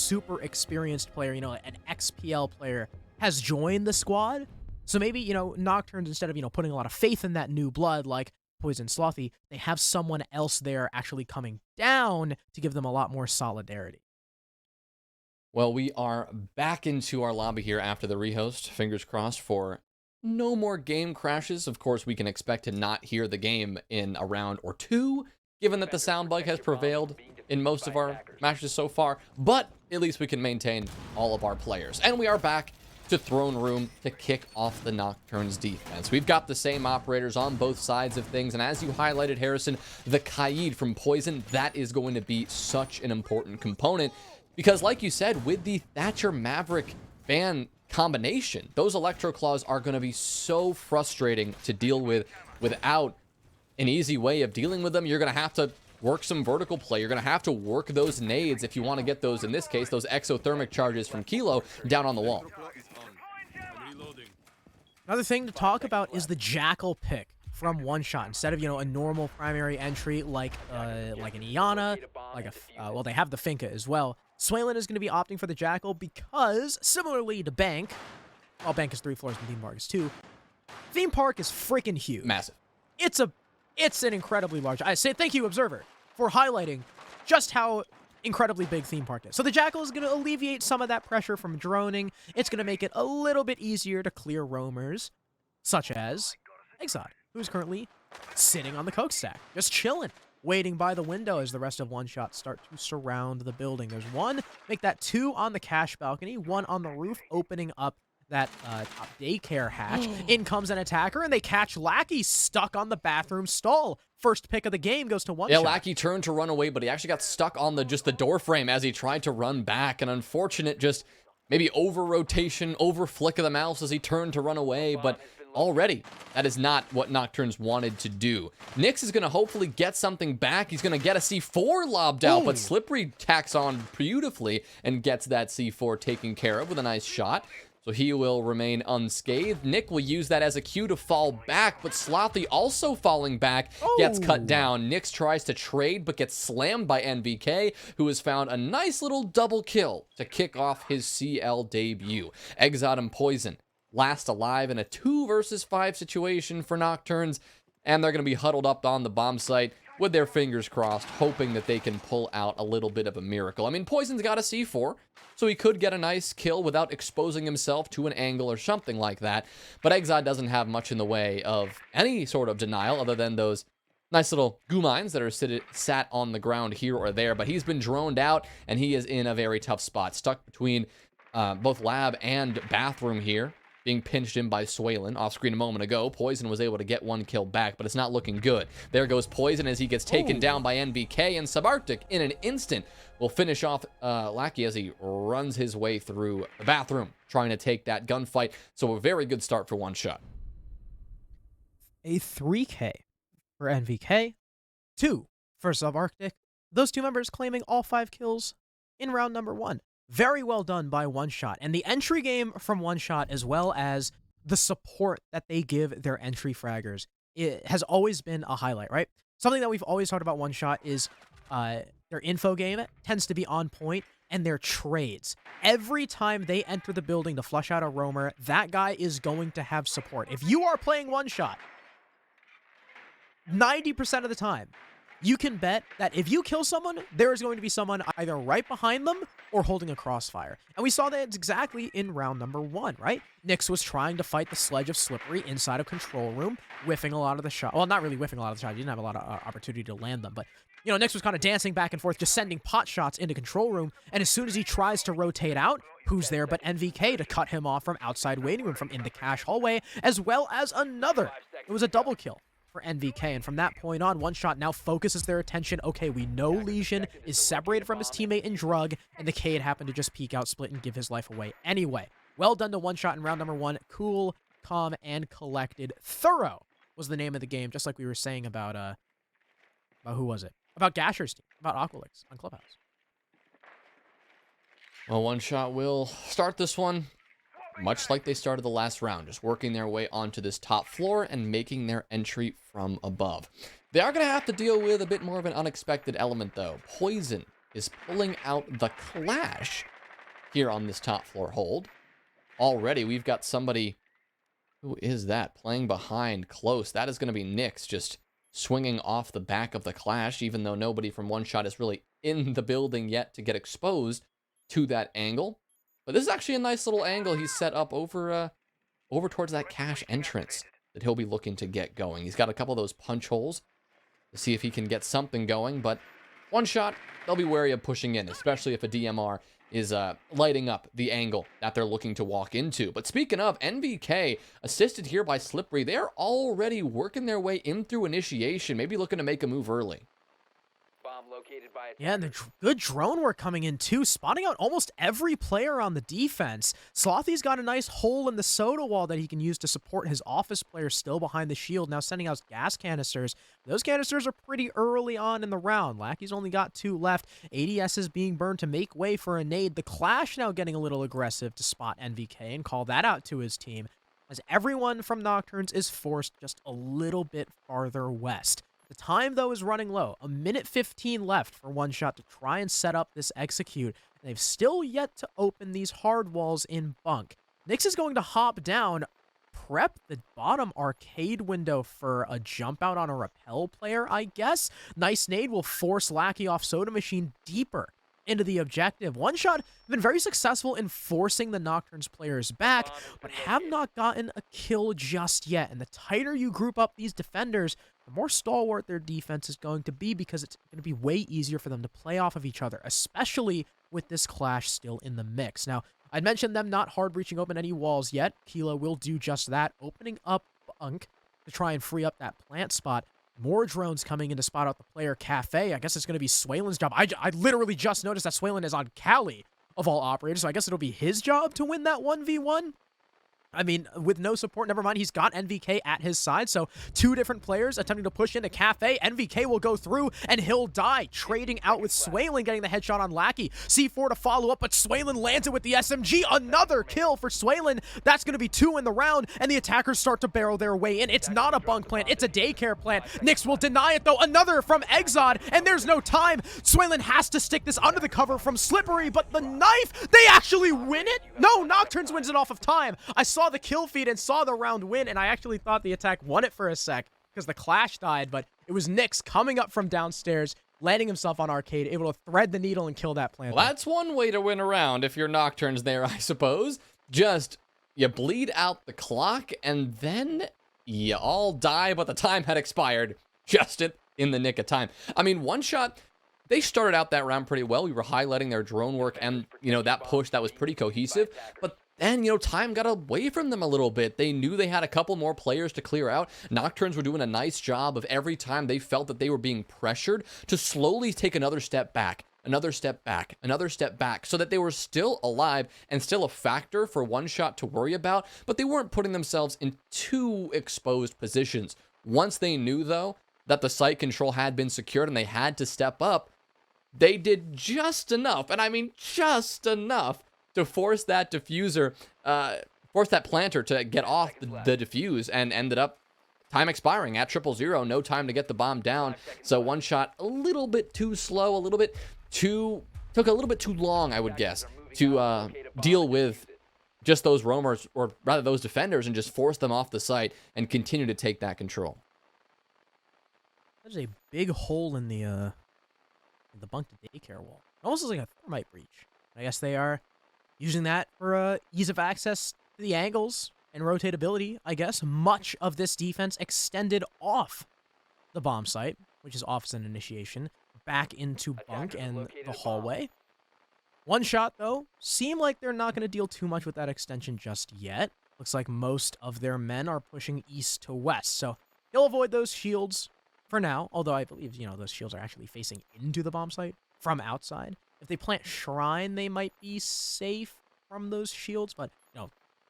super experienced player, you know, an XPL player has joined the squad. So maybe, you know, Nocturnes, instead of, you know, putting a lot of faith in that new blood like Poison Slothy, they have someone else there actually coming down to give them a lot more solidarity. Well, we are back into our lobby here after the rehost. Fingers crossed for no more game crashes. Of course, we can expect to not hear the game in a round or two, given that the sound bug has prevailed in most of our matches so far. But at least we can maintain all of our players. And we are back to Throne Room to kick off the Nocturnes defense. We've got the same operators on both sides of things, and as you highlighted, Harrison, the Kaid from Poison, that is going to be such an important component, because like you said, with the Thatcher Maverick ban combination, those Electro Claws are going to be so frustrating to deal with without an easy way of dealing with them. You're going to have to work some vertical play. You're going to have to work those nades if you want to get those, in this case, those exothermic charges from Kilo down on the wall. Another thing to talk about is the Jackal pick from One Shot. Instead of, you know, a normal primary entry like an Iana, like well, they have the Finka as well. Swaylin is going to be opting for the Jackal because, similarly to Bank, well, Bank is 3 floors and Theme Park is 2. Theme Park is freaking huge. Massive. It's an incredibly large. I say thank you, Observer, for highlighting just how incredibly big Theme Park is. So the Jackal is going to alleviate some of that pressure from droning. It's going to make it a little bit easier to clear roamers, such as Exod, who's currently sitting on the coke stack, just chilling, waiting by the window as the rest of One Shot start to surround the building. There's one, make that 2 on the cash balcony, 1 on the roof, opening up that top daycare hatch. In comes an attacker, and they catch Lackey stuck on the bathroom stall. First pick of the game goes to One Shot. Yeah, Lackey turned to run away, but he actually got stuck on the door frame as he tried to run back. An unfortunate just maybe over-rotation, over-flick of the mouse as he turned to run away, but already that is not what Nocturnes wanted to do. Nyx is going to hopefully get something back. He's going to get a C4 lobbed out, but Slippery tacks on beautifully and gets that C4 taken care of with a nice shot. So he will remain unscathed. Nick will use that as a cue to fall back, but Slothy also falling back gets cut down. Nyx tries to trade, but gets slammed by NVK, who has found a nice little double kill to kick off his CL debut. Exod and Poison last alive in a 2 versus 5 situation for Nocturnes, and they're going to be huddled up on the bomb site with their fingers crossed, hoping that they can pull out a little bit of a miracle. I mean, Poison's got a C4, so he could get a nice kill without exposing himself to an angle or something like that. But Exod doesn't have much in the way of any sort of denial other than those nice little goo mines that are sat on the ground here or there. But he's been droned out, and he is in a very tough spot, stuck between both lab and bathroom here, being pinched in by Swaylin. Off screen a moment ago, Poison was able to get 1 kill back, but it's not looking good. There goes Poison as he gets taken down by NVK, and Subarctic in an instant will finish off Lackey as he runs his way through the bathroom, trying to take that gunfight. So a very good start for One Shot. A 3K for NVK, 2 for Subarctic. Those 2 members claiming all 5 kills in round number 1. Very well done by One Shot. And the entry game from One Shot, as well as the support that they give their entry fraggers, it has always been a highlight, right? Something that we've always talked about One Shot is their info game tends to be on point, and their trades. Every time they enter the building to flush out a roamer, that guy is going to have support. If you are playing One Shot, 90% of the time, you can bet that if you kill someone, there is going to be someone either right behind them or holding a crossfire. And we saw that exactly in round number 1, right? Nyx was trying to fight the sledge of Slippery inside of control room, whiffing a lot of the shots. Well, not really whiffing a lot of the shots. He didn't have a lot of opportunity to land them. But, you know, Nyx was kind of dancing back and forth, just sending pot shots into control room. And as soon as he tries to rotate out, who's there but NVK to cut him off from outside waiting room from in the cash hallway, as well as another. It was a double kill for NVK, and from that point on, One Shot now focuses their attention. Okay, we know Lesion is separated from his teammate in drug, and the Cade happened to just peek out, split, and give his life away anyway. Well done to One Shot in round number 1. Cool, calm, and collected. Thorough was the name of the game, just like we were saying about who was it? About Gasher's team, about Aqualix on Clubhouse. Well, One Shot will start this one much like they started the last round, just working their way onto this top floor and making their entry from above. They are going to have to deal with a bit more of an unexpected element, though. Poison is pulling out the Clash here on this top floor hold. Already, we've got somebody, who is that, playing behind close. That is going to be Nyx, just swinging off the back of the Clash, even though nobody from One Shot is really in the building yet to get exposed to that angle. But this is actually a nice little angle he's set up over towards that cache entrance that he'll be looking to get going. He's got a couple of those punch holes to see if he can get something going, but One Shot, they'll be wary of pushing in, especially if a DMR is lighting up the angle that they're looking to walk into. But speaking of, NVK, assisted here by Slippery, they're already working their way in through initiation, maybe looking to make a move early. Yeah, and the good drone work coming in too, spotting out almost every player on the defense. Slothy's got a nice hole in the soda wall that he can use to support his office players still behind the shield, now sending out gas canisters. Those canisters are pretty early on in the round. Lackey's only got 2 left. ADS is being burned to make way for a nade. The Clash now getting a little aggressive to spot NVK and call that out to his team, as everyone from Nocturnes is forced just a little bit farther west. The time, though, is running low. 1:15 left for One Shot to try and set up this execute. They've still yet to open these hard walls in bunk. Nyx is going to hop down, prep the bottom arcade window for a jump out on a rappel player, I guess. Nice nade will force Lackey off Soda Machine deeper into the objective. One Shot have been very successful in forcing the Nocturnes players back, but have not gotten a kill just yet. And the tighter you group up these defenders, the more stalwart their defense is going to be, because it's going to be way easier for them to play off of each other, especially with this Clash still in the mix. Now, I'd mentioned them not hard breaching open any walls yet. Kilo will do just that, opening up bunk to try and free up that plant spot. More drones coming in to spot out the player Cafe. I guess it's going to be Swalin's job. I literally just noticed that Swalin is on Cali, of all operators, so I guess it'll be his job to win that 1v1. I mean, with no support, never mind, he's got NVK at his side, so 2 different players attempting to push into Cafe. NVK will go through, and he'll die, trading out with Swalin, getting the headshot on Lackey. C4 to follow up, but Swalin lands it with the SMG. Another kill for Swalin. That's going to be 2 in the round, and the attackers start to barrel their way in. It's not a bunk plant, it's a daycare plant. Nyx will deny it, though. Another from Exod, and there's no time. Swalin has to stick this under the cover from Slippery, but the knife, they actually win it? No, Nocturnes wins it off of time. I saw the kill feed and saw the round win, and I actually thought the attack won it for a sec because the Clash died, but it was Nyx coming up from downstairs, landing himself on arcade, able to thread the needle and kill that plant. Well, that's one way to win a round if you're Nocturnes there, I suppose. Just, you bleed out the clock, and then you all die, but the time had expired just in the nick of time. I mean, One Shot, they started out that round pretty well. We were highlighting their drone work and, that push that was pretty cohesive, but then, time got away from them a little bit. They knew they had a couple more players to clear out. Nocturnes were doing a nice job of every time they felt that they were being pressured to slowly take another step back, another step back, another step back, so that they were still alive and still a factor for One Shot to worry about, but they weren't putting themselves in too exposed positions. Once they knew, though, that the site control had been secured and they had to step up, they did just enough, and I mean just enough, to force that diffuser, force that planter to get off the diffuse, and ended up time expiring at 000. No time to get the bomb down. So One Shot a little bit too slow, took a little bit too long, I would guess, to deal with just those roamers, or rather those defenders, and just force them off the site and continue to take that control. There's a big hole in the bunk to daycare wall. Almost looks like a thermite breach. I guess they are using that for ease of access to the angles and rotatability, I guess. Much of this defense extended off the bomb site, which is office and initiation, back into bunk and the hallway. One Shot, though, seem like they're not going to deal too much with that extension just yet. Looks like most of their men are pushing east to west, so he'll avoid those shields for now, although I believe, those shields are actually facing into the bomb site from outside. If they plant Shrine, they might be safe from those shields, but,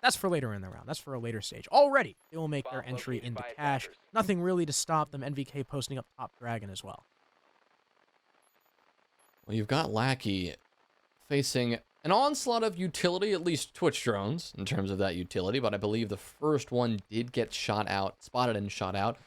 that's for later in the round. That's for a later stage. Already, they will make their entry into cash. Nothing really to stop them. NVK posting up top Dragon as well. Well, you've got Lackey facing an onslaught of utility, at least Twitch drones, in terms of that utility, but I believe the first one did get shot out, spotted and shot out.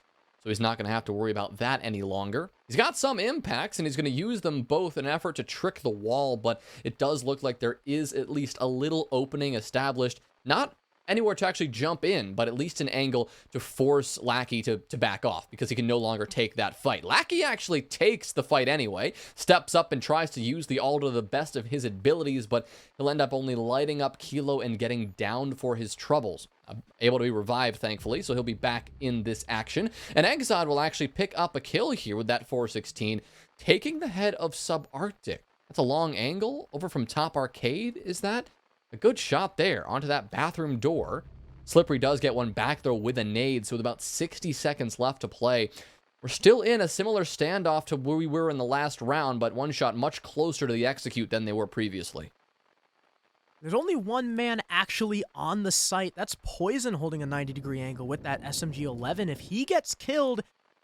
so he's not going to have to worry about that any longer. He's got some impacts, and he's going to use them both in an effort to trick the wall, but it does look like there is at least a little opening established. Not anywhere to actually jump in, but at least an angle to force Lackey to back off, because he can no longer take that fight. Lackey actually takes the fight anyway, steps up and tries to use the ult to the best of his abilities, but he'll end up only lighting up Kilo and getting downed for his troubles. Able to be revived, thankfully, so he'll be back in this action. And Exod will actually pick up a kill here with that 416, taking the head of Subarctic. That's a long angle over from top arcade, is that? A good shot there onto that bathroom door. Slippery does get one back, though, with a nade, so with about 60 seconds left to play. We're still in a similar standoff to where we were in the last round, but one shot much closer to the execute than they were previously. There's only one man actually on the site. That's Poison holding a 90-degree angle with that SMG-11. If he gets killed,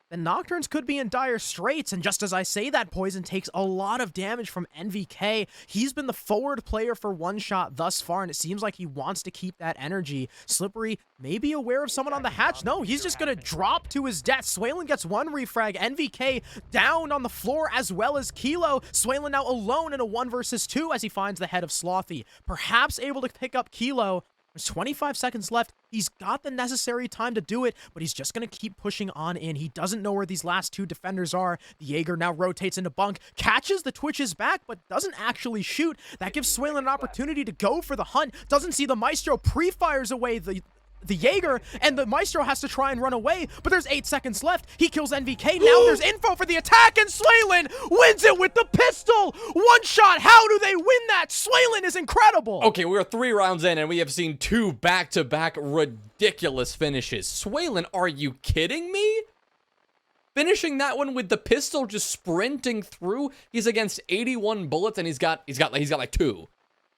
then Nocturnes could be in dire straits, and just as I say that, Poison takes a lot of damage from NVK. He's been the forward player for one shot thus far, and it seems like he wants to keep that energy. Slippery may be aware of someone on the hatch. No, he's just going to drop to his death. Swaylin gets one refrag. NVK down on the floor as well as Kilo. Swaylin now alone in a 1 versus 2 as he finds the head of Slothy. Perhaps able to pick up Kilo. There's 25 seconds left. He's got the necessary time to do it, but he's just going to keep pushing on in. He doesn't know where these last two defenders are. The Jaeger now rotates into bunk, catches the Twitches back, but doesn't actually shoot. That gives Swaylin an opportunity to go for the hunt. Doesn't see the Maestro, pre-fires away the Jaeger, and the Maestro has to try and run away, but there's 8 seconds left. He kills NVK. Now there's info for the attack, and Swaylin wins it with the pistol. One shot. How do they win that? Swaylin is incredible. Okay, we're 3 rounds in, and we have seen 2 back-to-back ridiculous finishes. Swaylin, are you kidding me? Finishing that one with the pistol, just sprinting through. He's against 81 bullets, and he's got like 2,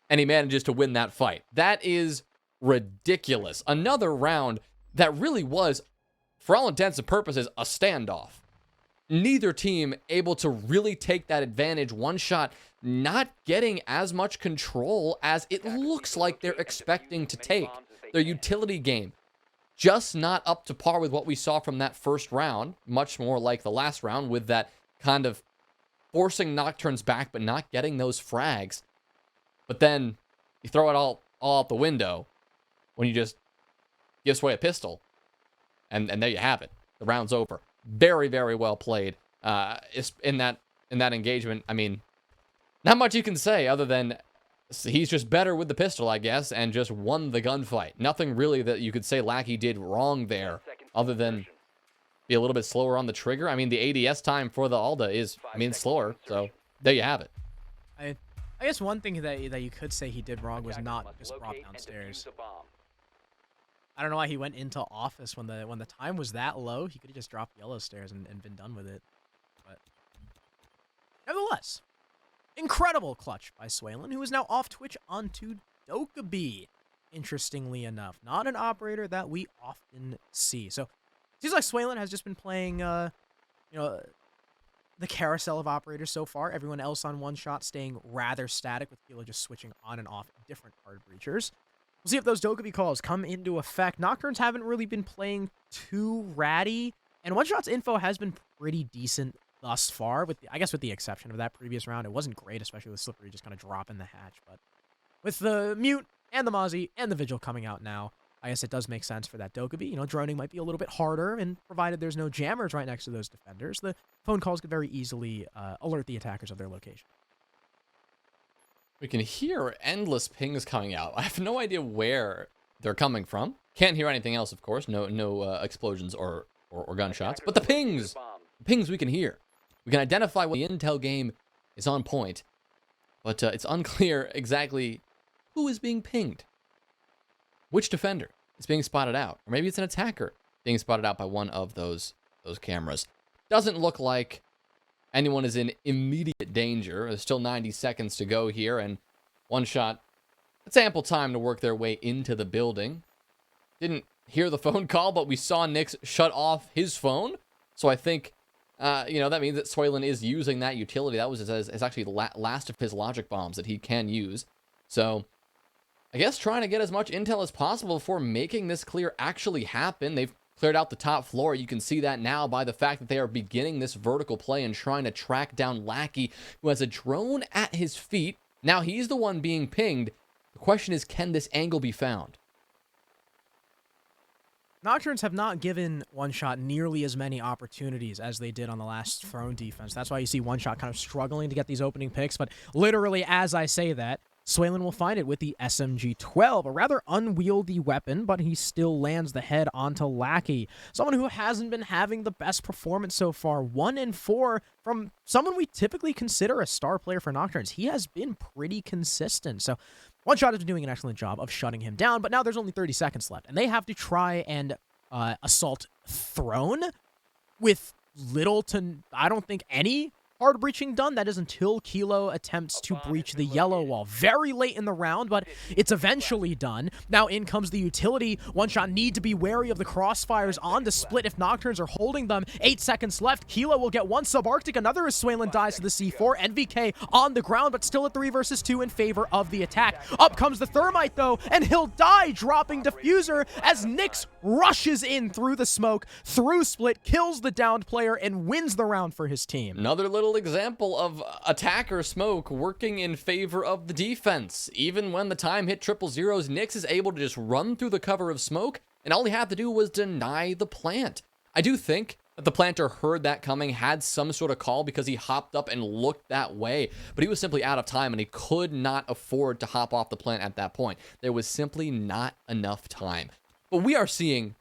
and he manages to win that fight. That is ridiculous. Another round that really was, for all intents and purposes, a standoff. Neither team able to really take that advantage. One shot not getting as much control as it looks like they're expecting to take. Their utility game just not up to par with what we saw from that first round. Much more like the last round, with that kind of forcing Nocturnes back but not getting those frags. But then you throw it all out the window when you just give away a pistol, and there you have it. The round's over. Very, very well played. In that engagement, I mean, not much you can say other than he's just better with the pistol, I guess, and just won the gunfight. Nothing really that you could say Lackey did wrong there, other than be a little bit slower on the trigger. I mean, the ADS time for the Alda is, slower, so there you have it. I guess one thing that you could say he did wrong was not just brought downstairs. I don't know why he went into office when the time was that low. He could have just dropped yellow stairs and been done with it. But nevertheless, incredible clutch by Swaylin, who is now off Twitch onto Dokkaebi. Interestingly enough, not an operator that we often see. So it seems like Swaylin has just been playing, the carousel of operators so far. Everyone else on one shot staying rather static, with Kilo just switching on and off different card breachers. We'll see if those Dokkaebi calls come into effect. Nocturnes haven't really been playing too ratty, and One Shot's info has been pretty decent thus far, with the exception of that previous round. It wasn't great, especially with Slippery just kind of dropping the hatch, but with the Mute and the Mozzie and the Vigil coming out now, I guess it does make sense for that Dokkaebi. Droning might be a little bit harder, and provided there's no jammers right next to those defenders, the phone calls could very easily alert the attackers of their location. We can hear endless pings coming out. I have no idea where they're coming from. Can't hear anything else, of course. No explosions or gunshots. But the pings we can hear. We can identify what the intel game is on point. But it's unclear exactly who is being pinged. Which defender is being spotted out. Or maybe it's an attacker being spotted out by one of those cameras. Doesn't look like anyone is in immediate danger. There's still 90 seconds to go here, and One Shot, it's ample time to work their way into the building. Didn't hear the phone call, but we saw Nix shut off his phone. So I think, that means that Swaylin is using that utility. That was his actually last of his logic bombs that he can use. So I guess trying to get as much intel as possible before making this clear actually happen. They've cleared out the top floor. You can see that now by the fact that they are beginning this vertical play and trying to track down Lackey, who has a drone at his feet. Now he's the one being pinged. The question is, can this angle be found? Nocturns have not given One Shot nearly as many opportunities as they did on the last Throne defense. That's why you see One Shot kind of struggling to get these opening picks, but literally as I say that, Swaylin will find it with the SMG-12, a rather unwieldy weapon, but he still lands the head onto Lackey, someone who hasn't been having the best performance so far. 1-4 from someone we typically consider a star player for Nocturnes. He has been pretty consistent, so One Shot has been doing an excellent job of shutting him down, but now there's only 30 seconds left, and they have to try and assault Throne with little to, I don't think, any hard breaching done. That is until Kilo attempts to breach the yellow wall very late in the round, but it's eventually done. Now in comes the utility. One Shot need to be wary of the crossfires on the split if Nocturnes are holding them. 8 seconds left. Kilo will get one subarctic, another as Swaylin dies to the C4. NVK on the ground, but still a 3 versus 2 in favor of the attack. Up comes the thermite though, and he'll die dropping diffuser as Nyx rushes in through the smoke, through split, kills the downed player, and wins the round for his team. Another little example of attacker smoke working in favor of the defense. Even when the time hit 000, Nyx is able to just run through the cover of smoke, and all he had to do was deny the plant. I do think that the planter heard that coming, had some sort of call because he hopped up and looked that way, but he was simply out of time and he could not afford to hop off the plant at that point. There was simply not enough time. But we are seeing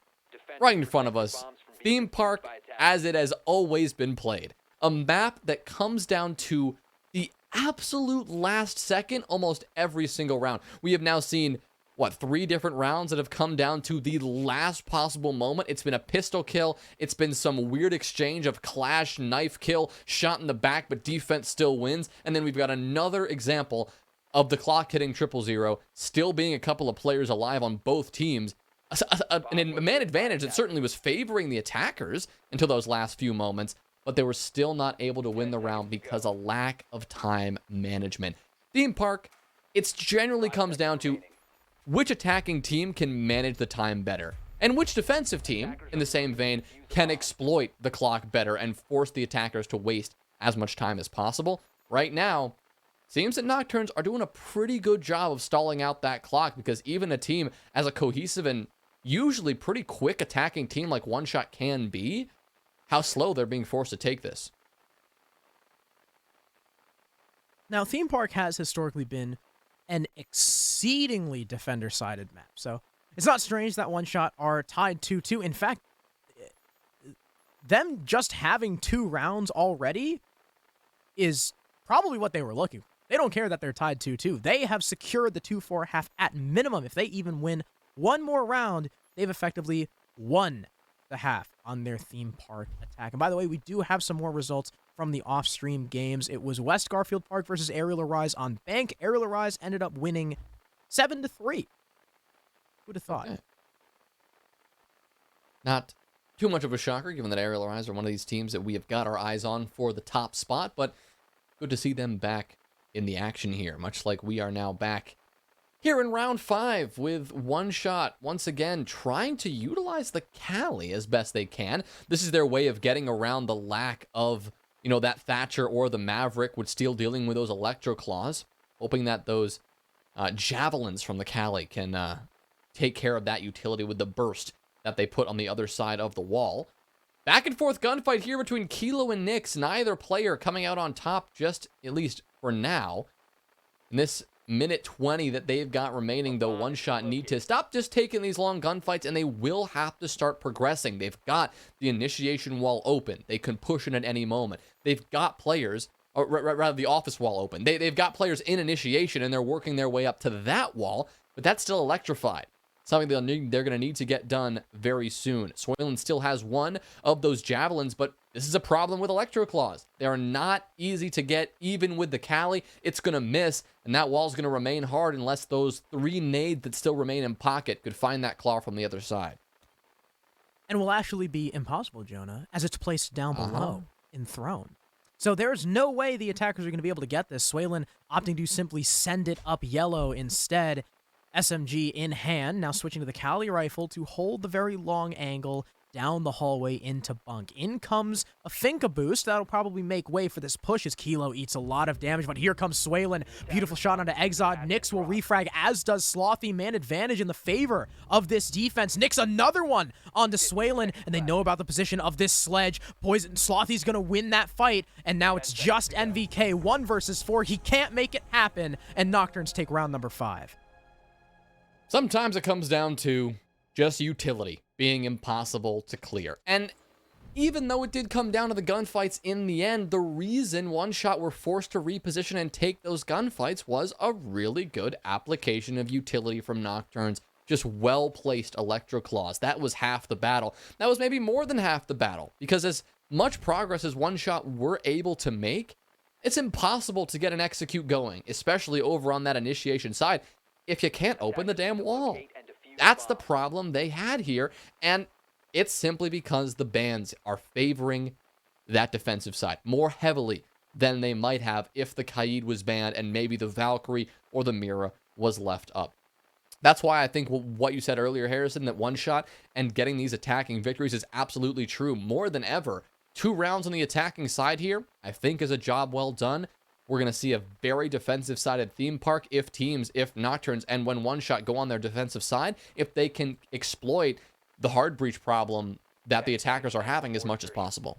right in front of us Theme Park as it has always been played. A map that comes down to the absolute last second almost every single round. We have now seen, what, 3 different rounds that have come down to the last possible moment. It's been a pistol kill. It's been some weird exchange of clash, knife kill, shot in the back, but defense still wins. And then we've got another example of the clock hitting 000, still being a couple of players alive on both teams. A man advantage that certainly was favoring the attackers until those last few moments, but they were still not able to win the round because of lack of time management. Theme Park, it generally comes down to which attacking team can manage the time better, and which defensive team, in the same vein, can exploit the clock better and force the attackers to waste as much time as possible. Right now, seems that Nocturnes are doing a pretty good job of stalling out that clock, because even a team as a cohesive and usually pretty quick attacking team like One Shot can be, how slow they're being forced to take this. Now, Theme Park has historically been an exceedingly defender-sided map, so it's not strange that One Shot are tied 2-2. In fact, them just having 2 rounds already is probably what they were looking for. They don't care that they're tied 2-2. They have secured the 2-4 half at minimum. If they even win one more round, they've effectively won the half on their Theme Park attack. And by the way, we do have some more results from the off-stream games. It was West Garfield Park versus Aerial Arise on Bank. Aerial Arise ended up winning 7-3. Who'd have thought? Okay. Not too much of a shocker, given that Aerial Arise are one of these teams that we have got our eyes on for the top spot, but good to see them back in the action here, much like we are now back here in round 5 with One Shot once again trying to utilize the Cali as best they can. This is their way of getting around the lack of, that Thatcher or the Maverick with still dealing with those Electro Claws, hoping that those javelins from the Cali can take care of that utility with the burst that they put on the other side of the wall. Back and forth gunfight here between Kilo and Nyx, neither player coming out on top, just at least for now. In this minute 20 that they've got remaining, though, One Shot need to stop just taking these long gunfights, and they will have to start progressing. They've got the initiation wall open. They can push it at any moment. They've got players, or rather the office wall open. They've got players in initiation, and they're working their way up to that wall, but that's still electrified. Something they're going to need to get done very soon. Swaylin still has one of those javelins, but this is a problem with Electro Claws. They are not easy to get, even with the Cali. It's going to miss, and that wall's going to remain hard unless those 3 nades that still remain in pocket could find that claw from the other side. And will actually be impossible, Jonah, as it's placed down below in Throne. So there's no way the attackers are going to be able to get this. Swaylin opting to simply send it up yellow instead. SMG in hand, now switching to the Cali rifle to hold the very long angle down the hallway into bunk. In comes a Finka boost. That'll probably make way for this push as Kilo eats a lot of damage, but here comes Swaylin. Beautiful shot onto Exod. Nyx will refrag, as does Slothy. Man advantage in the favor of this defense. Nyx another one onto Swaylin, and they know about the position of this sledge. Poison Slothy's gonna win that fight, and now it's just NVK 1 versus 4. He can't make it happen, and Nocturns take round number 5. Sometimes it comes down to just utility being impossible to clear. And even though it did come down to the gunfights in the end, the reason One Shot were forced to reposition and take those gunfights was a really good application of utility from Nocturns. Just well-placed Electro Claws. That was half the battle. That was maybe more than half the battle, because as much progress as One Shot were able to make, it's impossible to get an execute going, especially over on that initiation side, if you can't open the damn wall. That's the problem they had here, and it's simply because the bans are favoring that defensive side more heavily than they might have if the Kaid was banned and maybe the Valkyrie or the Mira was left up. That's why I think what you said earlier, Harrison, that One Shot and getting these attacking victories is absolutely true more than ever. 2 rounds on the attacking side here, I think, is a job well done. We're going to see a very defensive-sided theme park if Nocturns, and when One Shot go on their defensive side, if they can exploit the hard breach problem that the attackers are having as much as possible.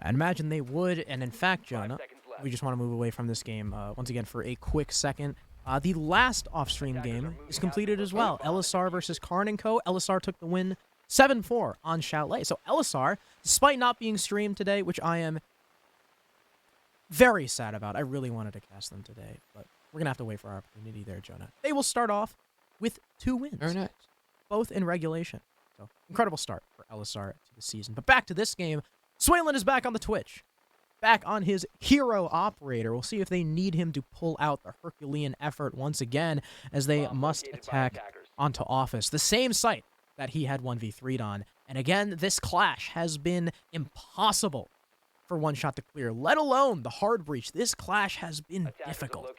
I'd imagine they would, and in fact, Jonah, we just want to move away from this game once again for a quick second. The last off-stream game is completed as well. LSR versus Karn & Co. LSR took the win 7-4 on Chalet. So LSR, despite not being streamed today, which I am very sad about. I really wanted to cast them today, but we're going to have to wait for our opportunity there, Jonah. They will start off with 2 wins. Very nice. Both in regulation. So, incredible start for LSR to the season. But back to this game. Swaylin is back on the Twitch. Back on his hero operator. We'll see if they need him to pull out the Herculean effort once again as they must attack onto Office. The same site that he had 1v3'd on. And again, this clash has been impossible for One Shot to clear, let alone the hard breach. This clash has been difficult.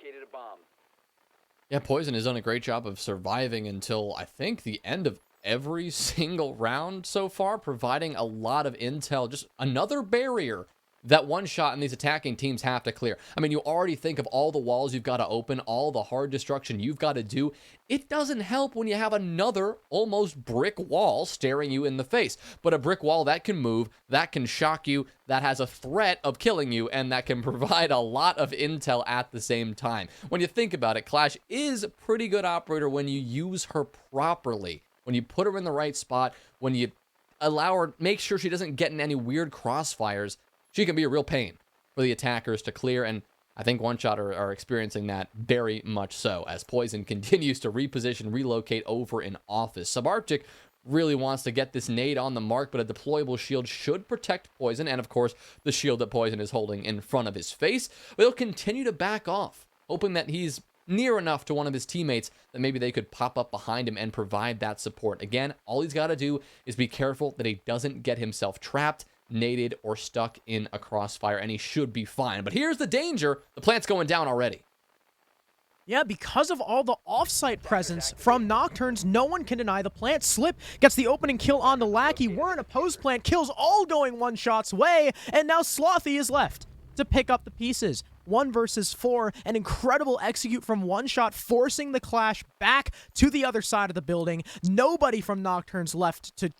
Yeah, Poison has done a great job of surviving until, I think, the end of every single round so far, providing a lot of intel. Just another barrier that One Shot and these attacking teams have to clear. I mean, you already think of all the walls you've got to open, all the hard destruction you've got to do. It doesn't help when you have another almost brick wall staring you in the face. But a brick wall that can move, that can shock you, that has a threat of killing you, and that can provide a lot of intel at the same time. When you think about it, Clash is a pretty good operator when you use her properly. When you put her in the right spot, when you allow her, make sure she doesn't get in any weird crossfires, she can be a real pain for the attackers to clear, and I think One Shot are experiencing that very much so, as Poison continues to reposition, relocate over in Office. Subarctic really wants to get this nade on the mark, but a deployable shield should protect Poison, and of course, the shield that Poison is holding in front of his face. But he'll continue to back off, hoping that he's near enough to one of his teammates that maybe they could pop up behind him and provide that support. Again, all he's got to do is be careful that he doesn't get himself trapped, naded, or stuck in a crossfire, and he should be fine. But here's the danger. The plant's going down already. Yeah, because of all the off-site presence from Nocturns, no one can deny the plant. Slip gets the opening kill on the Lackey. We're in a post-plant. Kills all going One Shot's way, and now Slothy is left to pick up the pieces. 1 versus 4, an incredible execute from One Shot, forcing the clash back to the other side of the building. Nobody from Nocturns left to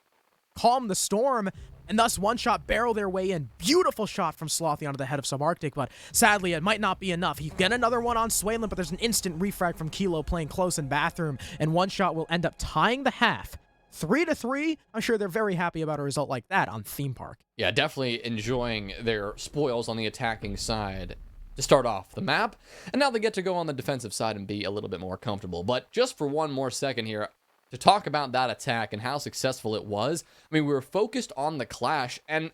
calm the storm, and thus One Shot barrel their way in. Beautiful shot from Slothy onto the head of Subarctic, but sadly it might not be enough. He get another one on Swaylin, but there's an instant refrag from Kilo playing close in bathroom, and One Shot will end up tying the half. 3-3. I'm sure they're very happy about a result like that on Theme Park. Yeah, definitely enjoying their spoils on the attacking side to start off the map, and now they get to go on the defensive side and be a little bit more comfortable. But just for one more second here, to talk about that attack and how successful it was, I mean, we were focused on the clash, and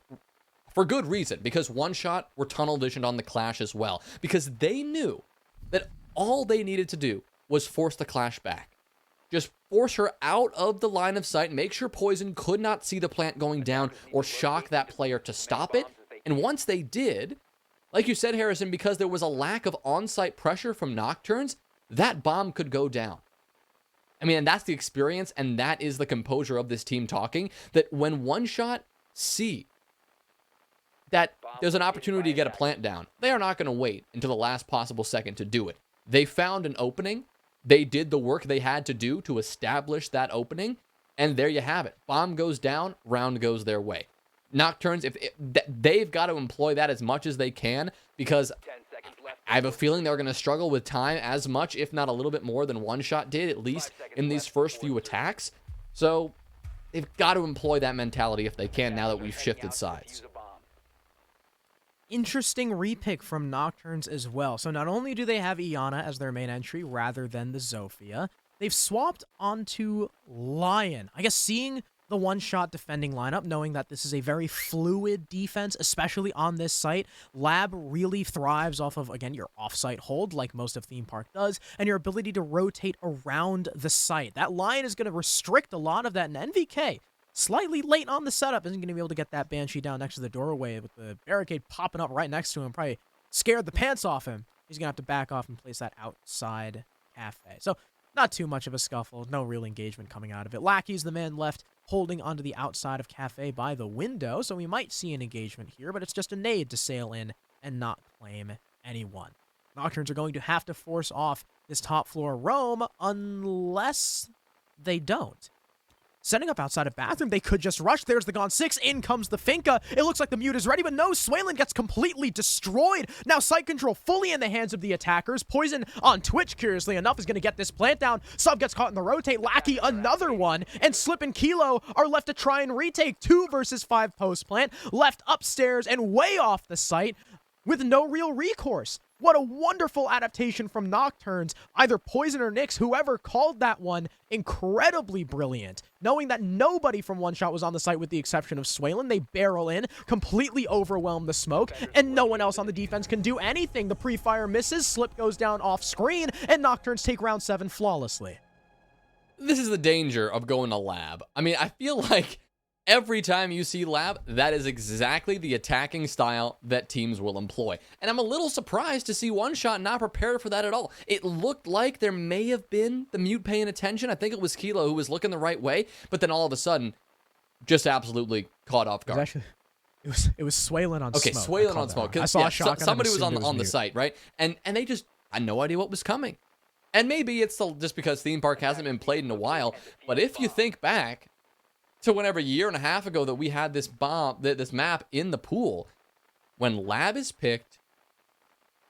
for good reason, because One Shot were tunnel visioned on the clash as well, because they knew that all they needed to do was force the clash back. Just force her out of the line of sight, make sure Poison could not see the plant going down, or shock that player to stop it. And once they did, like you said, Harrison, because there was a lack of on-site pressure from Nocturns, that bomb could go down. I mean, and that's the experience, and that is the composure of this team talking, that when One Shot see that there's an opportunity to get a plant down, they are not going to wait until the last possible second to do it. They found an opening. They did the work they had to do to establish that opening, and there you have it. Bomb goes down, round goes their way. Nocturns, they've got to employ that as much as they can, because I have a feeling they're going to struggle with time as much, if not a little bit more than One Shot did, at least in these first few attacks. So they've got to employ that mentality if they can, now that we've shifted sides. Interesting repick from Nocturns as well. So not only do they have Iana as their main entry rather than the Zofia, they've swapped onto Lion. I guess seeing the one-shot defending lineup, knowing that this is a very fluid defense, especially on this site, Lab really thrives off of, again, your off-site hold, like most of Theme Park does, and your ability to rotate around the site. That Lion is going to restrict a lot of that, and NVK, slightly late on the setup, isn't going to be able to get that Banshee down next to the doorway with the barricade popping up right next to him. Probably scared the pants off him. He's going to have to back off and place that outside cafe. So not too much of a scuffle. No real engagement coming out of it. Lackey's the man left holding onto the outside of cafe by the window. So we might see an engagement here, but it's just a nade to sail in and not claim anyone. Nocturnes are going to have to force off this top floor roam unless they don't. Setting up outside of bathroom, they could just rush. There's the Gone 6. In comes the Finka. It looks like the mute is ready, but no, Swaylin gets completely destroyed. Now site control fully in the hands of the attackers. Poison on Twitch, curiously enough, is going to get this plant down. Sub gets caught in the rotate. Lackey, another one. And Slip and Kilo are left to try and retake 2 versus 5 post plant. Left upstairs and way off the site with no real recourse. What a wonderful adaptation from Nocturnes. Either Poison or Nyx, whoever called that one, incredibly brilliant. Knowing that nobody from One Shot was on the site with the exception of Swaylin, they barrel in, completely overwhelm the smoke, and no one else on the defense can do anything. The pre-fire misses, Slip goes down off screen, and Nocturnes take round 7 flawlessly. This is the danger of going to Lab. I mean, I feel like every time you see Lab, that is exactly the attacking style that teams will employ. And I'm a little surprised to see One Shot not prepared for that at all. It looked like there may have been the mute paying attention. I think it was Kilo who was looking the right way, but then all of a sudden, just absolutely caught off guard. It was Swaylin on smoke. Okay, Swaylin on smoke. I saw a shotgun. Somebody was on the site, right? And they just had no idea what was coming. And maybe it's just because Theme Park hasn't been played in a while, but if you think back to whenever a year and a half ago that we had this map in the pool, when Lab is picked,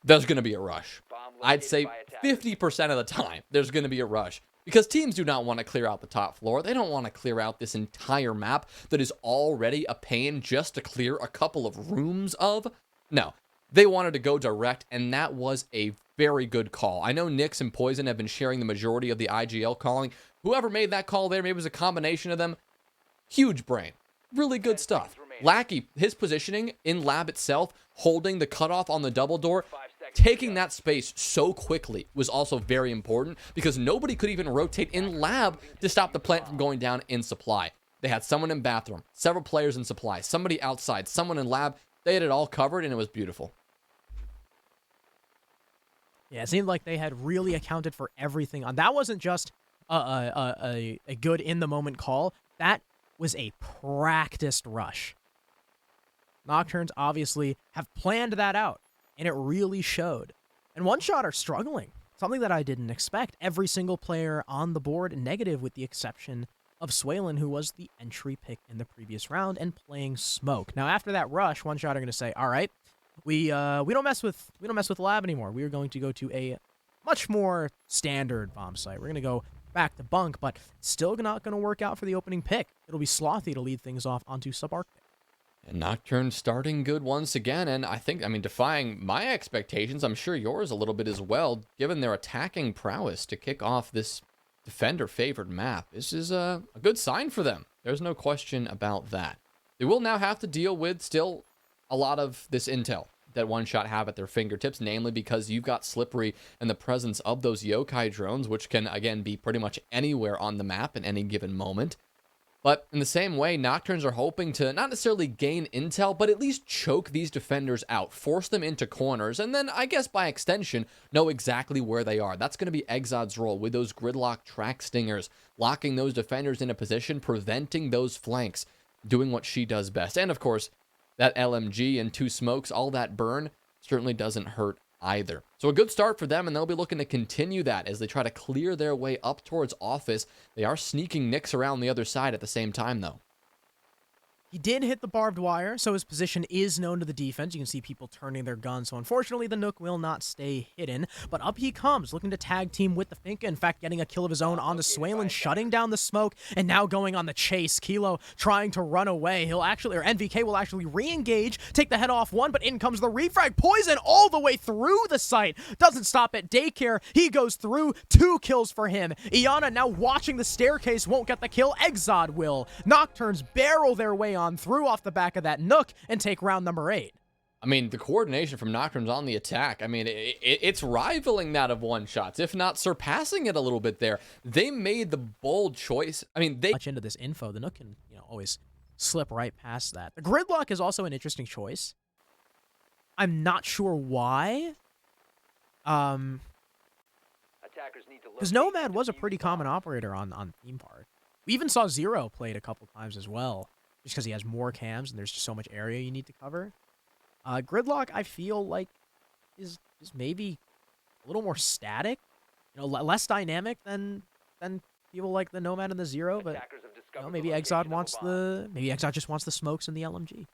there's going to be a rush. I'd say 50% of the time there's going to be a rush, because teams do not want to clear out the top floor. They don't want to clear out this entire map that is already a pain just to clear a couple of rooms of. No, they wanted to go direct, and that was a very good call. I know Nyx and Poison have been sharing the majority of the IGL calling. Whoever made that call there, maybe it was a combination of them. Huge brain. Really good stuff. Lackey, his positioning in Lab itself, holding the cutoff on the double door, taking that space so quickly was also very important, because nobody could even rotate in Lab to stop the plant from going down in supply. They had someone in bathroom, several players in supply, somebody outside, someone in Lab. They had it all covered, and it was beautiful. Yeah, it seemed like they had really accounted for everything. That wasn't just a good in-the-moment call. That was a practiced rush. Nocturnes obviously have planned that out, and it really showed. And One Shot are struggling, something that I didn't expect. Every single player on the board negative, with the exception of Swaylin, who was the entry pick in the previous round and playing smoke. Now, after that rush, One Shot are going to say, "All right, we don't mess with Lab anymore. We are going to go to a much more standard bomb site. We're going to go back to bunk, but still not going to work out for the opening pick. It'll be Slothy to lead things off onto Subarctic." And Nocturne starting good once again, and I mean, defying my expectations, I'm sure yours a little bit as well, given their attacking prowess to kick off this defender-favored map. This is a good sign for them. There's no question about that. They will now have to deal with still a lot of this intel that One Shot have at their fingertips, namely because you've got Slippery and the presence of those yokai drones, which can, again, be pretty much anywhere on the map at any given moment. But in the same way, Nocturns are hoping to not necessarily gain intel, but at least choke these defenders out, force them into corners, and then, I guess by extension, know exactly where they are. That's going to be Exod's role with those gridlock track stingers, locking those defenders in a position, preventing those flanks, doing what she does best. And of course, that LMG and 2 smokes, all that burn, certainly doesn't hurt either. So a good start for them, and they'll be looking to continue that as they try to clear their way up towards office. They are sneaking Nyx around the other side at the same time, though. He did hit the barbed wire, so his position is known to the defense. You can see people turning their guns, so unfortunately the Nook will not stay hidden. But up he comes, looking to tag team with the Finka. In fact, getting a kill of his own on the Swaylin, shutting down the smoke, and now going on the chase. Kilo trying to run away. He'll actually, or NVK will actually re-engage, take the head off one, but in comes the refrag. Poison all the way through the site. Doesn't stop at daycare. He goes through. 2 kills for him. Iana now watching the staircase, won't get the kill. Exod will. Nocturnes barrel their way on through off the back of that Nook and take round number 8. I mean, the coordination from Nocturnes on the attack, I mean, it's rivaling that of one shots, if not surpassing it a little bit there. They made the bold choice. I mean, they much into this info. The Nook can, always slip right past that. The gridlock is also an interesting choice. I'm not sure why. Because Nomad was a pretty common operator on Theme Park. We even saw Zero played a couple times as well, just because he has more cams and there's just so much area you need to cover. Gridlock, I feel like, is maybe a little more static, less dynamic than people like the Nomad and the Zero. But maybe Exod just wants the smokes and the LMG.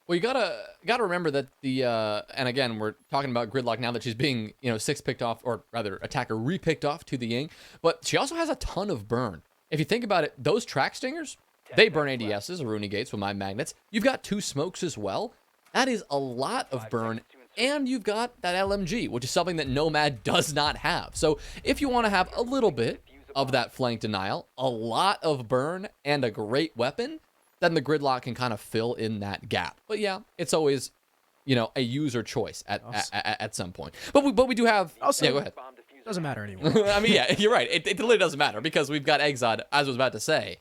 Well, you gotta remember that the and again, we're talking about Gridlock now that she's being 6 picked off, or rather attacker re-picked off to the Ying, but she also has a ton of burn. If you think about it, those track stingers, they burn ADSs, Aruni Gates with my magnets. You've got 2 smokes as well. That is a lot of burn, and you've got that LMG, which is something that Nomad does not have. So if you want to have a little bit of that flank denial, a lot of burn, and a great weapon, then the Gridlock can kind of fill in that gap. But yeah, it's always, a user choice at some point. But we do have. Also, yeah, go ahead. Doesn't matter anymore. I mean, yeah, you're right. It literally doesn't matter because we've got Exod, as I was about to say,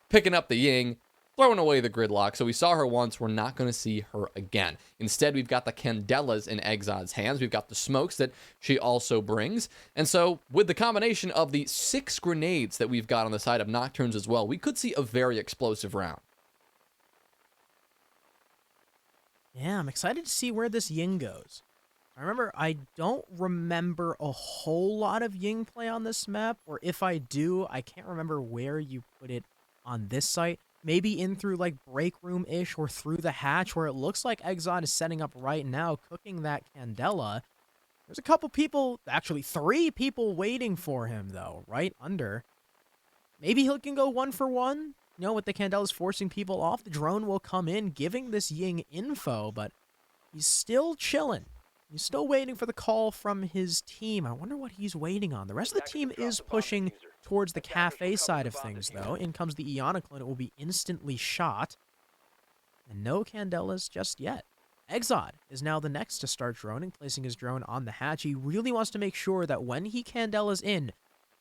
picking up the Ying, throwing away the Gridlock. So we saw her once. We're not going to see her again. Instead, we've got the Candelas in Exod's hands. We've got the smokes that she also brings. And so with the combination of the 6 grenades that we've got on the side of Nocturnes as well, we could see a very explosive round. Yeah, I'm excited to see where this Ying goes. I don't remember a whole lot of Ying play on this map, or if I do, I can't remember where you put it on this site. Maybe in through like break room-ish or through the hatch, where it looks like Exod is setting up right now, cooking that Candela. There's a couple people, actually 3 people waiting for him though, right under. Maybe he can go 1 for 1. With the Candelas forcing people off, the drone will come in, giving this Ying info, but he's still chilling. He's still waiting for the call from his team. I wonder what he's waiting on. The rest of the team is pushing towards the cafe side of things, though. In comes the Ionic clone. It will be instantly shot. And no Candelas just yet. Exod is now the next to start droning, placing his drone on the hatch. He really wants to make sure that when he Candelas in,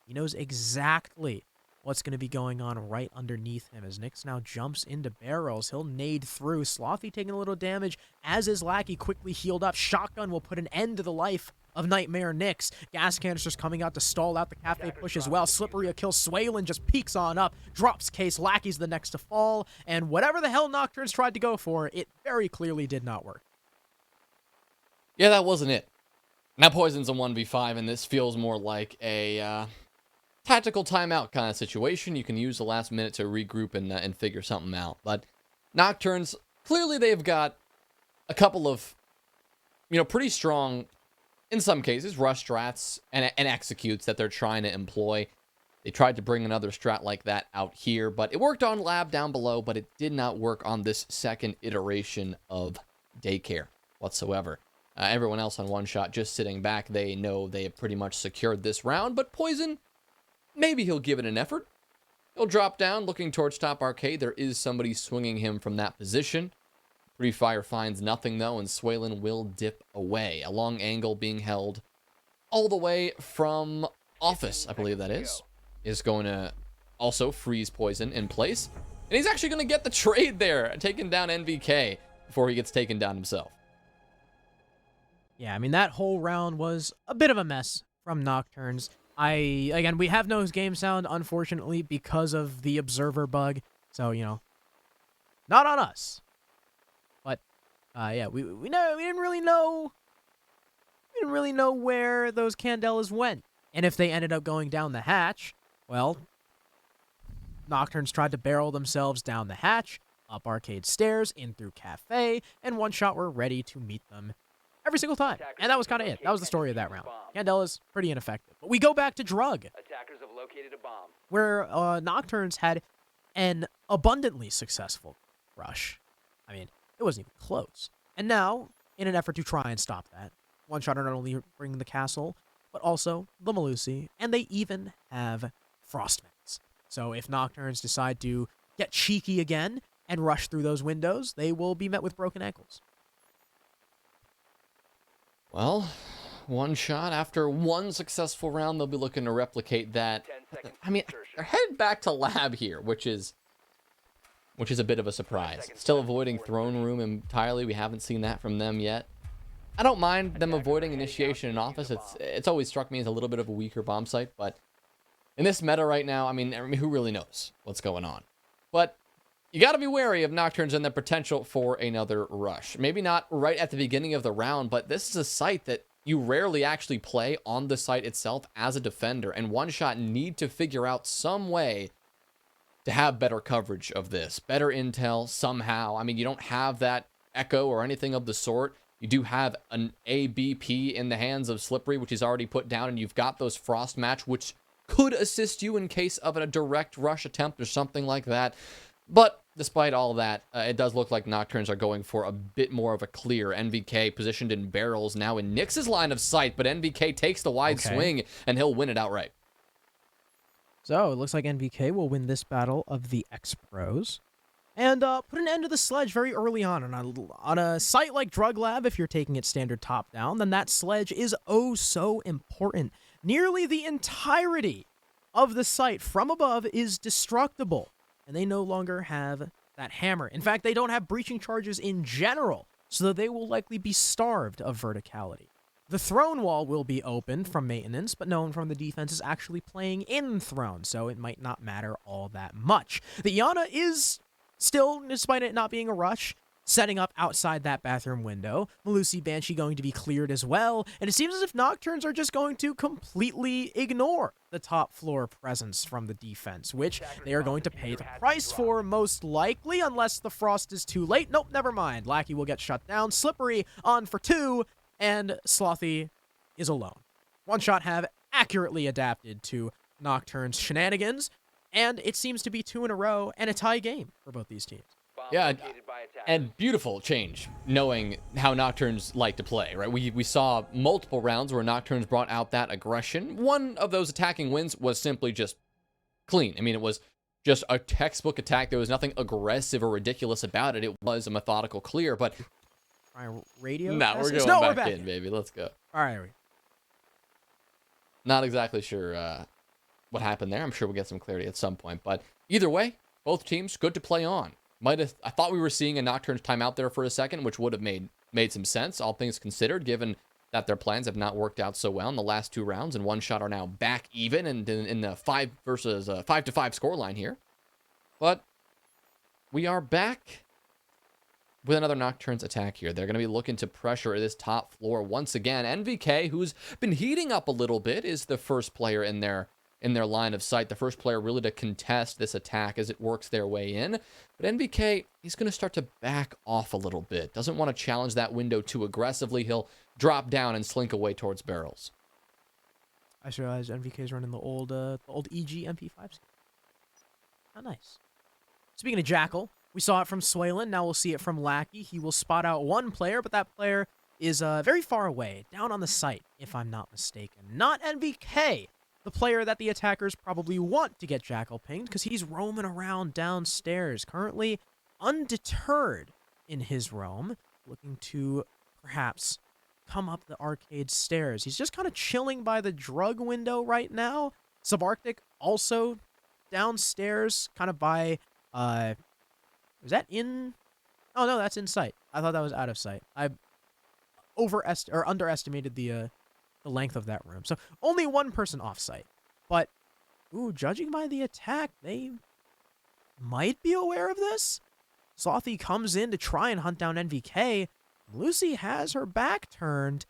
he knows exactly what's going to be going on right underneath him. As Nyx now jumps into barrels, he'll nade through. Slothy taking a little damage, as is Lackey quickly healed up. Shotgun will put an end to the life of Nightmare Nyx. Gas canisters coming out to stall out the cafe push as well. Slippery kills Swaylin, just peeks on up, drops Case. Lackey's the next to fall, and whatever the hell Nocturnes tried to go for, it very clearly did not work. Yeah, that wasn't it. Now Poison's a 1v5, and this feels more like a tactical timeout kind of situation. You can use the last minute to regroup and figure something out. But Nocturnes, clearly they've got a couple of, pretty strong, in some cases, rush strats and executes that they're trying to employ. They tried to bring another strat like that out here, but it worked on Lab down below, but it did not work on this second iteration of Daycare whatsoever. Everyone else on one shot just sitting back. They know they have pretty much secured this round, but Poison, maybe he'll give it an effort. He'll drop down, looking towards top arcade. There is somebody swinging him from that position. Free Fire finds nothing, though, and Swaylin will dip away. A long angle being held all the way from Office, I believe that is going to also freeze Poison in place. And he's actually going to get the trade there, taking down NVK before he gets taken down himself. Yeah, I mean, that whole round was a bit of a mess from Nocturns. Again, we have no game sound, unfortunately, because of the observer bug. So, you know, not on us. But, yeah, we didn't really know where those Candelas went. And if they ended up going down the hatch, well, Nocturns tried to barrel themselves down the hatch, up arcade stairs, in through cafe, and One Shot were ready to meet them every single time. And that was kind of it. That was the story of that round. Candela's pretty ineffective. But we go back to Drug, Attackers have located a bomb. where Nocturns had an abundantly successful rush. I mean, it wasn't even close. And now, in an effort to try and stop that, One Shot are not only bringing the castle, but also the Malusi, and they even have Frostmans. So if Nocturns decide to get cheeky again and rush through those windows, they will be met with broken ankles. Well, One Shot, after one successful round, they'll be looking to replicate that. 10 seconds. I mean, they're headed back to lab here, which is a bit of a surprise. Still avoiding throne room entirely. We haven't seen that from them yet. I don't mind them avoiding initiation in office. It's always struck me as a little bit of a weaker bomb site, but in this meta right now, I mean, who really knows what's going on? But you got to be wary of Nocturnes and the potential for another rush. Maybe not right at the beginning of the round, but this is a site that you rarely actually play on the site itself as a defender, and One Shot need to figure out some way to have better coverage of this, better intel somehow. I mean, you don't have that echo or anything of the sort. You do have an ABP in the hands of Slippery, which he's already put down, and you've got those Frost Match, which could assist you in case of a direct rush attempt or something like that. But despite all that, it does look like Nocturnes are going for a bit more of a clear. NVK positioned in barrels now in Nyx's line of sight, but NVK takes the wide swing, and he'll win it outright. So it looks like NVK will win this battle of the X-Pros and put an end to the sledge very early on. And on a site like Drug Lab, if you're taking it standard top-down, then that sledge is oh so important. Nearly the entirety of the site from above is destructible, and they no longer have that hammer. In fact, they don't have breaching charges in general, so they will likely be starved of verticality. The throne wall will be open from maintenance, but no one from the defense is actually playing in throne, so it might not matter all that much. The Iana is still, despite it not being a rush, setting up outside that bathroom window. Malusi Banshee going to be cleared as well, and it seems as if Nocturnes are just going to completely ignore the top floor presence from the defense, which they are going to pay the price for most likely, unless the frost is too late. Nope, never mind. Lackey will get shut down. Slippery on for 2, and Slothy is alone. One Shot have accurately adapted to Nocturne's shenanigans, and it seems to be 2 in a row and a tie game for both these teams. Yeah, and beautiful change, knowing how Nocturnes like to play, right? We saw multiple rounds where Nocturnes brought out that aggression. One of those attacking wins was simply just clean. I mean, it was just a textbook attack. There was nothing aggressive or ridiculous about it. It was a methodical clear, but... Radio? Nah, we're going back in, baby. Let's go. All right. Not exactly sure what happened there. I'm sure we'll get some clarity at some point. But either way, both teams good to play on. I thought we were seeing a Nocturnes timeout there for a second, which would have made some sense, all things considered, given that their plans have not worked out so well in the last 2 rounds, and One Shot are now back even and in the 5 versus 5-5 scoreline here. But we are back with another Nocturnes attack here. They're going to be looking to pressure this top floor once again. NVK, who's been heating up a little bit, is the first player in their line of sight, the first player really to contest this attack as it works their way in. But NVK, he's going to start to back off a little bit. Doesn't want to challenge that window too aggressively. He'll drop down and slink away towards barrels. I just realized NVK is running the old EG MP5. How nice. Speaking of Jackal, we saw it from Swaylin. Now we'll see it from Lackey. He will spot out one player, but that player is very far away, down on the site, if I'm not mistaken. Not NVK, the player that the attackers probably want to get Jackal pinged, because he's roaming around downstairs, currently undeterred in his roam, looking to perhaps come up the arcade stairs. He's just kind of chilling by the drug window right now. Subarctic also downstairs, kind of by Was that in? Oh no, that's in sight. I thought that was out of sight. I underestimated the length of that room. So only one person off site. But ooh, judging by the attack, they might be aware of this. Slothy comes in to try and hunt down NVK. Lucy has her back turned.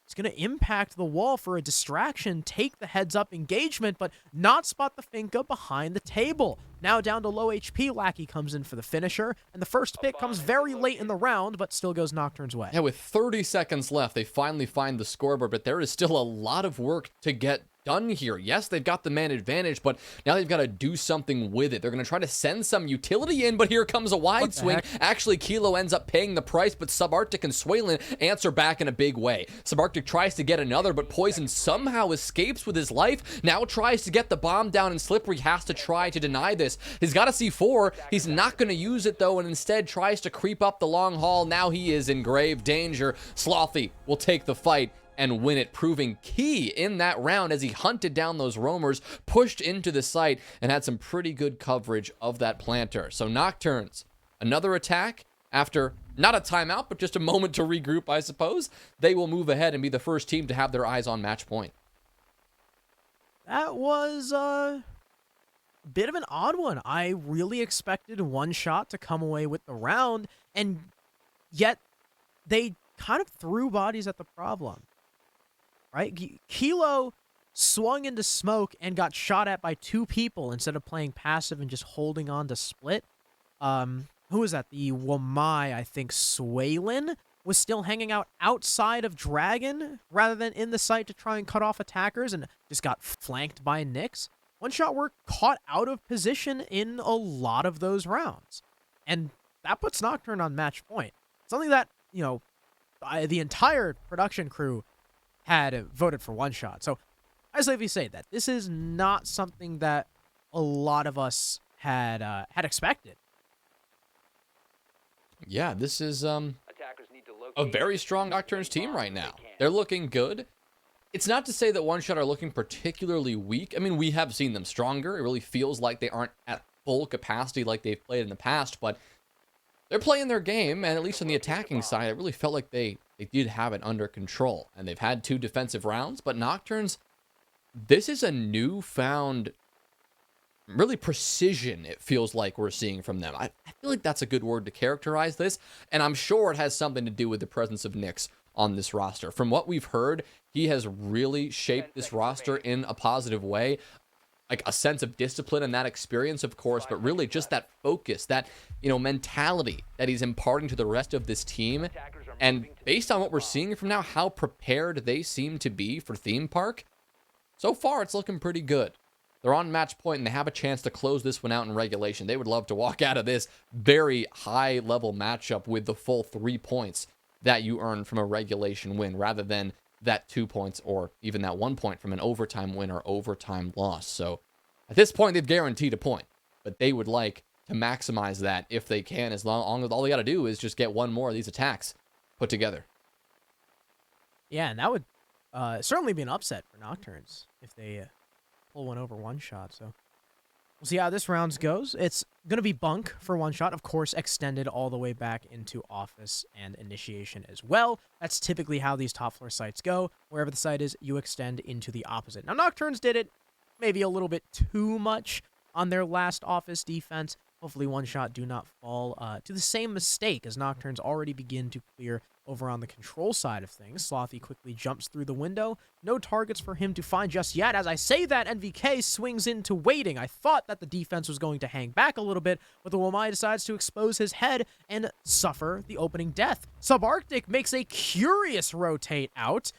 It's going to impact the wall for a distraction, take the heads-up engagement, but not spot the Finka behind the table. Now down to low HP, Lackey comes in for the finisher, and the first pick comes very late in the round, but still goes Nocturne's way. Yeah, with 30 seconds left, they finally find the scoreboard, but there is still a lot of work to get done here. Yes, they've got the man advantage, but now they've got to do something with it. They're going to try to send some utility in, but here comes a wide swing. Heck? Actually, Kilo ends up paying the price, but Subarctic and Swaylin answer back in a big way. Subarctic tries to get another, but Poison somehow escapes with his life. Now tries to get the bomb down, and Slippery has to try to deny this. He's got a C4. He's not going to use it, though, and instead tries to creep up the long haul. Now he is in grave danger. Slothy will take the fight and win it, proving key in that round as he hunted down those roamers, pushed into the site, and had some pretty good coverage of that planter. So Nocturns, another attack after not a timeout, but just a moment to regroup, I suppose. They will move ahead and be the first team to have their eyes on match point. That was a bit of an odd one. I really expected one shot to come away with the round, and yet they kind of threw bodies at the problem. Right? Kilo swung into smoke and got shot at by two people instead of playing passive and just holding on to split. Who was that? The Wamai, I think, Swaylin was still hanging out outside of Dragon rather than in the site to try and cut off attackers and just got flanked by Nyx. One shot were caught out of position in a lot of those rounds. And that puts Nocturne on match point. Something that, you know, the entire production crew had voted for one shot. So I safely say that this is not something that a lot of us had expected. Yeah, this is a very strong Nocturnes team right now. They're looking good. It's not to say that one shot are looking particularly weak. I mean, we have seen them stronger. It really feels like they aren't at full capacity like they've played in the past, but they're playing their game, and at least on the attacking side, it really felt like they did have it under control. And they've had 2 defensive rounds, but Nocturnes, this is a newfound, really precision, it feels like we're seeing from them. I feel like that's a good word to characterize this, and I'm sure it has something to do with the presence of Nyx on this roster. From what we've heard, he has really shaped this roster in a positive way. Like a sense of discipline and that experience, of course, but really just that focus, that, you know, mentality that he's imparting to the rest of this team. And based on what we're seeing from now, how prepared they seem to be for Theme Park, so far it's looking pretty good. They're on match point and they have a chance to close this one out in regulation. They would love to walk out of this very high level matchup with the full 3 points that you earn from a regulation win, rather than that 2 points or even that 1 point from an overtime win or overtime loss. So at this point, they've guaranteed a point, but they would like to maximize that if they can, as long as all they got to do is just get one more of these attacks put together. Yeah, and that would certainly be an upset for Nocturnes if they pull one over one shot. So we'll see how this round goes. It's going to be bunk for one shot, of course, extended all the way back into office and initiation as well. That's typically how these top floor sites go. Wherever the site is, you extend into the opposite. Now, Nocturnes did it maybe a little bit too much on their last office defense. Hopefully one shot do not fall to the same mistake as Nocturnes already begin to clear over on the control side of things. Slothy quickly jumps through the window. No targets for him to find just yet. As I say that, NVK swings into waiting. I thought that the defense was going to hang back a little bit, but the Wamai decides to expose his head and suffer the opening death. Subarctic makes a curious rotate out,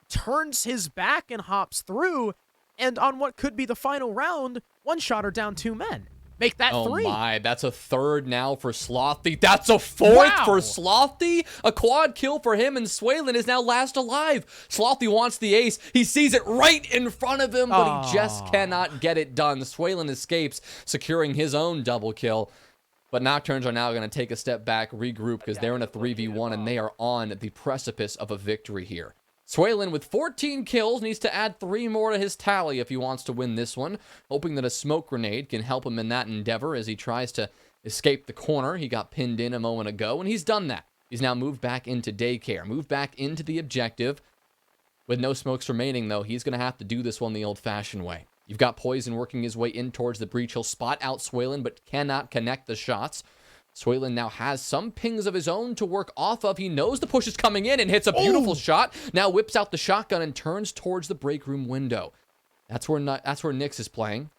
turns his back and hops through, and on what could be the final round, one shot are down 2 men. Make that 3. Oh my, that's a 3rd now for Slothy. That's a 4th for Slothy. A quad kill for him, and Swaylin is now last alive. Slothy wants the ace. He sees it right in front of him, but he just cannot get it done. Swaylin escapes, securing his own double kill. But Nocturnes are now going to take a step back, regroup, because they're in a 3v1, and they are on the precipice of a victory here. Swaylin with 14 kills needs to add 3 more to his tally if he wants to win this one, hoping that a smoke grenade can help him in that endeavor as he tries to escape the corner. He got pinned in a moment ago, and he's done that. He's now moved back into daycare, moved back into the objective. With no smokes remaining, though, he's going to have to do this one the old-fashioned way. You've got Poison working his way in towards the breach. He'll spot out Swaylin, but cannot connect the shots. Swaylin now has some pings of his own to work off of. He knows the push is coming in and hits a beautiful shot. Now whips out the shotgun and turns towards the break room window. That's where Nyx is playing.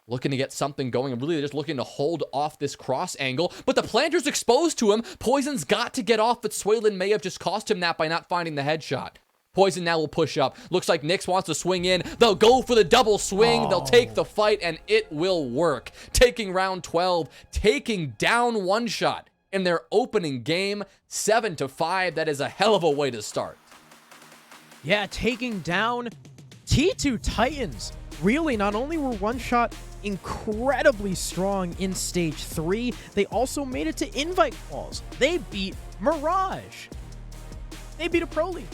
Looking to get something going. And really just looking to hold off this cross angle. But the planter's exposed to him. Poison's got to get off, but Swaylin may have just cost him that by not finding the headshot. Poison now will push up. Looks like Nyx wants to swing in. They'll go for the double swing. They'll take the fight, and it will work. Taking round 12, taking down one shot in their opening game, 7-5. That is a hell of a way to start. Yeah, taking down T2 Titans. Really, not only were one shot incredibly strong in stage 3, they also made it to invite calls. They beat Mirage. They beat a pro league.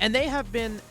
And they have been